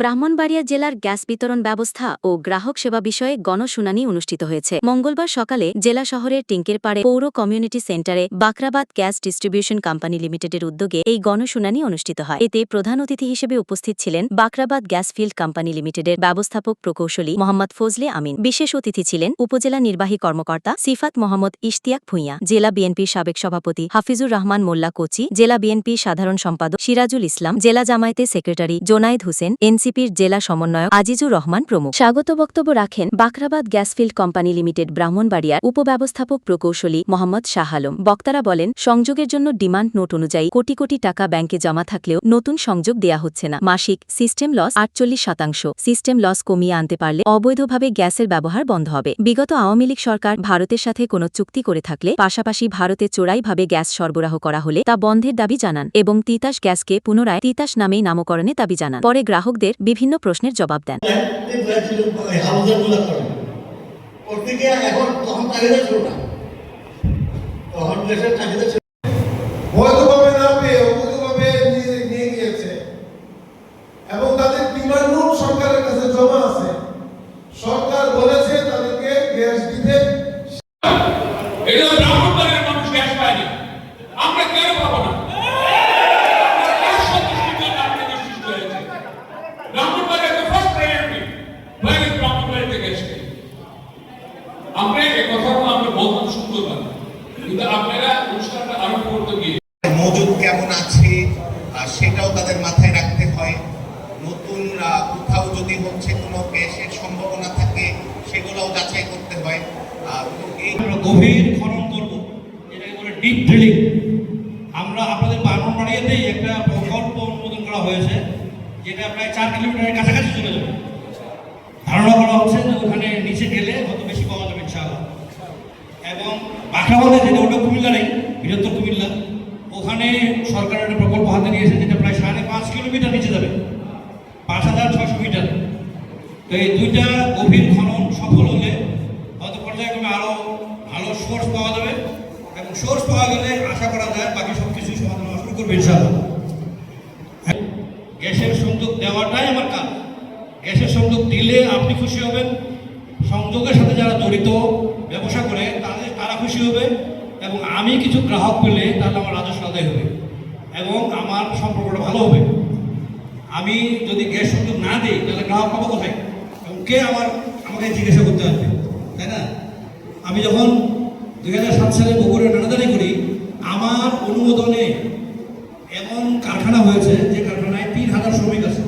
ব্রাহ্মণবাড়িয়া জেলার গ্যাস বিতরণ ব্যবস্থা ও গ্রাহক সেবা বিষয়ে গণশুনানি অনুষ্ঠিত হয়েছে। মঙ্গলবার সকালে জেলা শহরের টিঙ্কেরপাড়ে পৌর কমিউনিটি সেন্টারে বাকরাবাদ গ্যাস ডিস্ট্রিবিউশন কোম্পানি লিমিটেডের উদ্যোগে এই গণশুনানি অনুষ্ঠিত হয়। এতে প্রধান অতিথি হিসেবে উপস্থিত ছিলেন বাকরাবাদ গ্যাস ফিল্ড কোম্পানি লিমিটেডের ব্যবস্থাপক প্রকৌশলী মোহাম্মদ ফজলে আমিন। বিশেষ অতিথি ছিলেন উপজেলা নির্বাহী কর্মকর্তা সিফাত মোহাম্মদ ইশতিয়াক ভূঁইয়া, জেলা বিএনপির সাবেক সভাপতি হাফিজুর রহমান মোল্লা কোচি, জেলা বিএনপির সাধারণ সম্পাদক সিরাজুল ইসলাম, জেলা জামায়াতের সেক্রেটারি জোনায়েদ হোসেন, এনসিপির জেলা সমন্বয়ক আজিজুর রহমান প্রমুখ। স্বাগত বক্তব্য রাখেন বাকরাবাদ গ্যাসফিল্ড কোম্পানি লিমিটেড ব্রাহ্মণবাড়িয়ার উপব্যবস্থাপক প্রকৌশলী মোহাম্মদ শাহ আলম। বক্তারা বলেন, সংযোগের জন্য ডিমান্ড নোট অনুযায়ী কোটি কোটি টাকা ব্যাংকে জমা থাকলেও নতুন সংযোগ দেয়া হচ্ছে না। মাসিক সিস্টেম লস 48%। সিস্টেম লস কমিয়ে আনতে পারলে অবৈধভাবে গ্যাসের ব্যবহার বন্ধ হবে। বিগত আওয়ামী লীগ সরকার ভারতের সাথে কোনো চুক্তি করে থাকলে পাশাপাশি ভারতে চোরাইভাবে গ্যাস সরবরাহ করা হলে তা বন্ধের দাবি জানান এবং তিতাস গ্যাসকে পুনরায় তিতাস নামেই নামকরণে দাবি জানান। পরে গ্রাহকদের বিভিন্ন প্রশ্নের জবাব দেন। এবং তাদের ডিমান্ড নোট সরকারের কাছে জমা আছে। সরকার বলেছে তাদেরকে গ্যাস দিতে। এটা ব্রাহ্মণবাড়িয়ার মানুষ গ্যাস পায়নি, আমরা কেন পাবো না? ব্রাহ্মণবাড়িয়াতে ফার্স্ট প্রায়োরিটি ব্রাহ্মণবাড়িয়াতে গ্যাস নেই। আমরা এই কথাগুলো আমরা বলতাম সুন্দর না, কিন্তু আপনারা অনুষ্ঠানটা আরম্ভ করতে গিয়ে মজুদ কেমন আছে সেটাও তাদের মাথায় রাখতে হয়। নতুন কোথাও যদি হচ্ছে কোনো গ্যাসের সম্ভাবনা থাকে সেগুলোও যাচাই করতে হয়। গভীর খনন করব, যেটাকে বলে ডিপ ড্রিলিং। আমরা আপনাদের ব্রাহ্মণবাড়িয়াতেই একটা প্রকল্প অনুমোদন করা হয়েছে, যেটা প্রায় 4 কিলোমিটারের কাছাকাছি চলে যাবে। ধারণা করা হচ্ছে যে ওখানে নিচে গেলে কত বেশি পাওয়া যাবে ইনশাআল্লাহ। এবং বাকরাবাদে যেটা ওটা কুমিল্লা নেই, বৃহত্তর কুমিল্লা, ওখানে সরকার একটা প্রকল্প হাতে নিয়েছে যেটা প্রায় 5.5 কিলোমিটার নিচে যাবে, 5,600 মিটার। তো এই দুইটা গভীর খনন সফল হলে হয়তো পর্যায়ক্রমে আরও ভালো সোর্স পাওয়া যাবে এবং সোর্স পাওয়া গেলে আশা করা যায় বাকি সব কিছু সমাধান হওয়া শুরু করবে ইনশাআল্লাহ। গ্যাসের সংযোগ দেওয়াটাই আমার কাজ। গ্যাসের সংযোগ দিলে আপনি খুশি হবেন, সংযোগের সাথে যারা জড়িত ব্যবসা করে তারা খুশি হবে, এবং আমি কিছু গ্রাহক পেলে তাহলে আমার রাজস্ব আদায় হবে এবং আমার সম্পর্কটা ভালো হবে। আমি যদি গ্যাস সংযোগ না দিই তাহলে গ্রাহক পাবো কোথায় এবং কে আমাকে জিজ্ঞাসা করতে আসবে, তাই না? আমি যখন 2007 সালে বগুড়ে টানাটানি করি, আমার অনুমোদনে এমন কারখানা হয়েছে যে কারখানায় 3,000 শ্রমিক আছে।